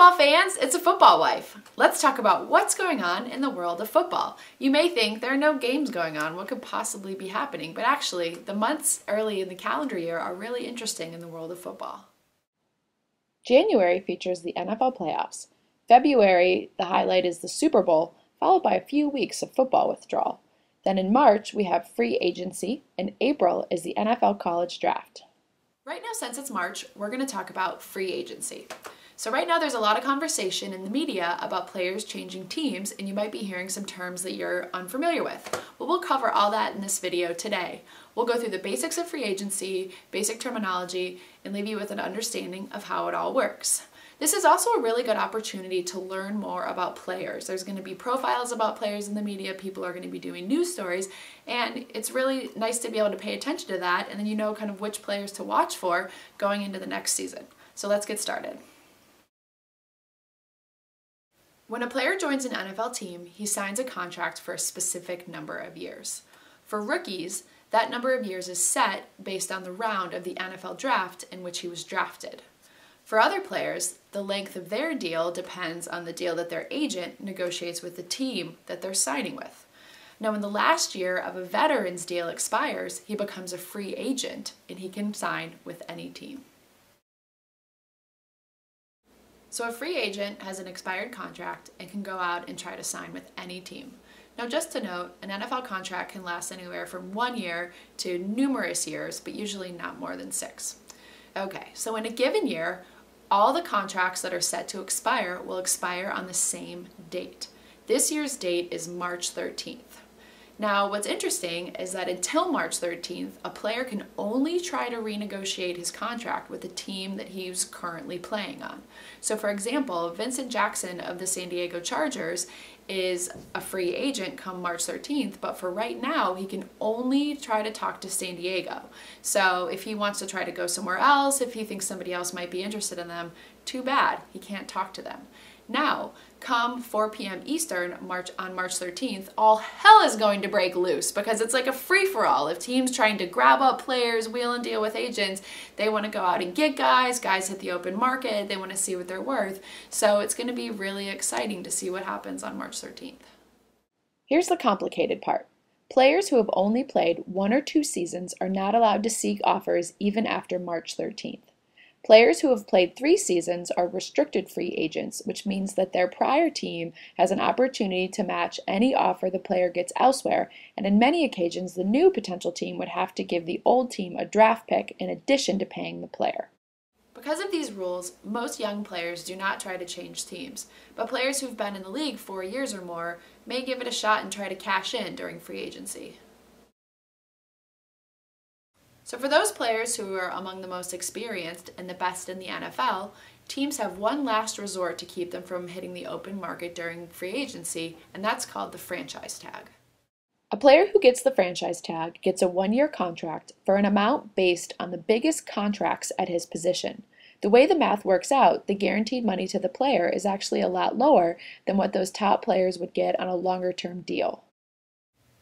football fans, it's a Football Wife. Let's talk about what's going on in the world of football. You may think there are no games going on, what could possibly be happening? But actually, the months early in the calendar year are really interesting in the world of football. January features the NFL playoffs. February, the highlight is the Super Bowl, followed by a few weeks of football withdrawal. Then in March, we have free agency, and April is the NFL college draft. Right now, since it's March, we're going to talk about free agency. So right now there's a lot of conversation in the media about players changing teams, and you might be hearing some terms that you're unfamiliar with. Well, we'll cover all that in this video today. We'll go through the basics of free agency, basic terminology, and leave you with an understanding of how it all works. This is also a really good opportunity to learn more about players. There's going to be profiles about players in the media, people are going to be doing news stories, and it's really nice to be able to pay attention to that, and then you know kind of which players to watch for going into the next season. So let's get started. When a player joins an NFL team, he signs a contract for a specific number of years. For rookies, that number of years is set based on the round of the NFL draft in which he was drafted. For other players, the length of their deal depends on the deal that their agent negotiates with the team that they're signing with. Now, when the last year of a veteran's deal expires, he becomes a free agent and he can sign with any team. So a free agent has an expired contract and can go out and try to sign with any team. Now, just to note, an NFL contract can last anywhere from 1 year to numerous years, but usually not more than 6. Okay, so in a given year, all the contracts that are set to expire will expire on the same date. This year's date is March 13th. Now, what's interesting is that until March 13th, a player can only try to renegotiate his contract with the team that he's currently playing on. So for example, Vincent Jackson of the San Diego Chargers is a free agent come March 13th, but for right now, he can only try to talk to San Diego. So if he wants to try to go somewhere else, if he thinks somebody else might be interested in them, too bad, he can't talk to them. Now, come 4 p.m. Eastern on March 13th, all hell is going to break loose because it's like a free-for-all. If teams trying to grab up players, wheel and deal with agents, they want to go out and get guys hit the open market, they want to see what they're worth. So it's going to be really exciting to see what happens on March 13th. Here's the complicated part. Players who have only played 1 or 2 seasons are not allowed to seek offers even after March 13th. Players who have played 3 seasons are restricted free agents, which means that their prior team has an opportunity to match any offer the player gets elsewhere, and in many occasions the new potential team would have to give the old team a draft pick in addition to paying the player. Because of these rules, most young players do not try to change teams, but players who've been in the league 4 years or more may give it a shot and try to cash in during free agency. So for those players who are among the most experienced and the best in the NFL, teams have one last resort to keep them from hitting the open market during free agency, and that's called the franchise tag. A player who gets the franchise tag gets a 1-year contract for an amount based on the biggest contracts at his position. The way the math works out, the guaranteed money to the player is actually a lot lower than what those top players would get on a longer-term deal.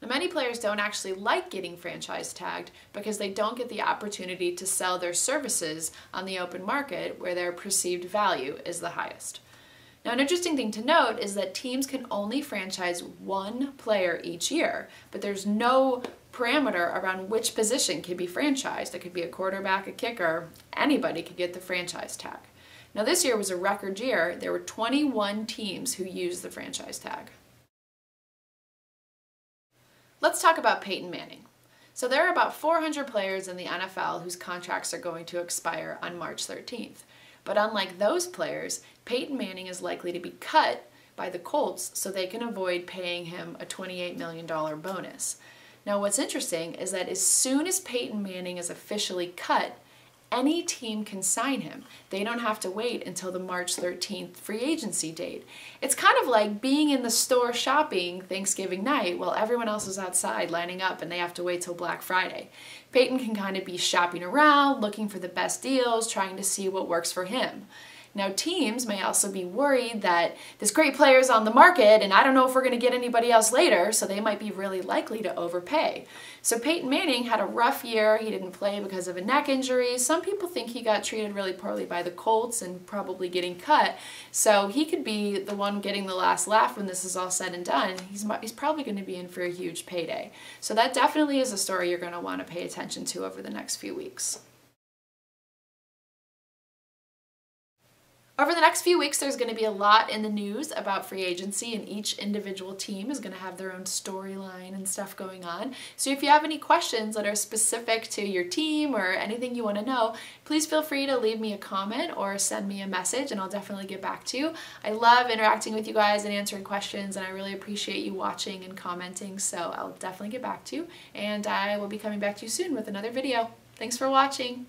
Now, many players don't actually like getting franchise tagged because they don't get the opportunity to sell their services on the open market where their perceived value is the highest. Now, an interesting thing to note is that teams can only franchise 1 player each year, but there's no parameter around which position can be franchised. It could be a quarterback, a kicker, anybody could get the franchise tag. Now, this year was a record year. There were 21 teams who used the franchise tag. Let's talk about Peyton Manning. So there are about 400 players in the NFL whose contracts are going to expire on March 13th. But unlike those players, Peyton Manning is likely to be cut by the Colts so they can avoid paying him a $28 million bonus. Now, what's interesting is that as soon as Peyton Manning is officially cut, any team can sign him. They don't have to wait until the March 13th free agency date. It's kind of like being in the store shopping Thanksgiving night while everyone else is outside lining up and they have to wait till Black Friday. Peyton can kind of be shopping around, looking for the best deals, trying to see what works for him. Now teams may also be worried that this great player is on the market and I don't know if we're going to get anybody else later, so they might be really likely to overpay. So Peyton Manning had a rough year. He didn't play because of a neck injury. Some people think he got treated really poorly by the Colts and probably getting cut. So he could be the one getting the last laugh when this is all said and done. He's probably going to be in for a huge payday. So that definitely is a story you're going to want to pay attention to over the next few weeks. Over the next few weeks, there's going to be a lot in the news about free agency, and each individual team is going to have their own storyline and stuff going on. So if you have any questions that are specific to your team or anything you want to know, please feel free to leave me a comment or send me a message and I'll definitely get back to you. I love interacting with you guys and answering questions, and I really appreciate you watching and commenting, so I'll definitely get back to you, and I will be coming back to you soon with another video. Thanks for watching.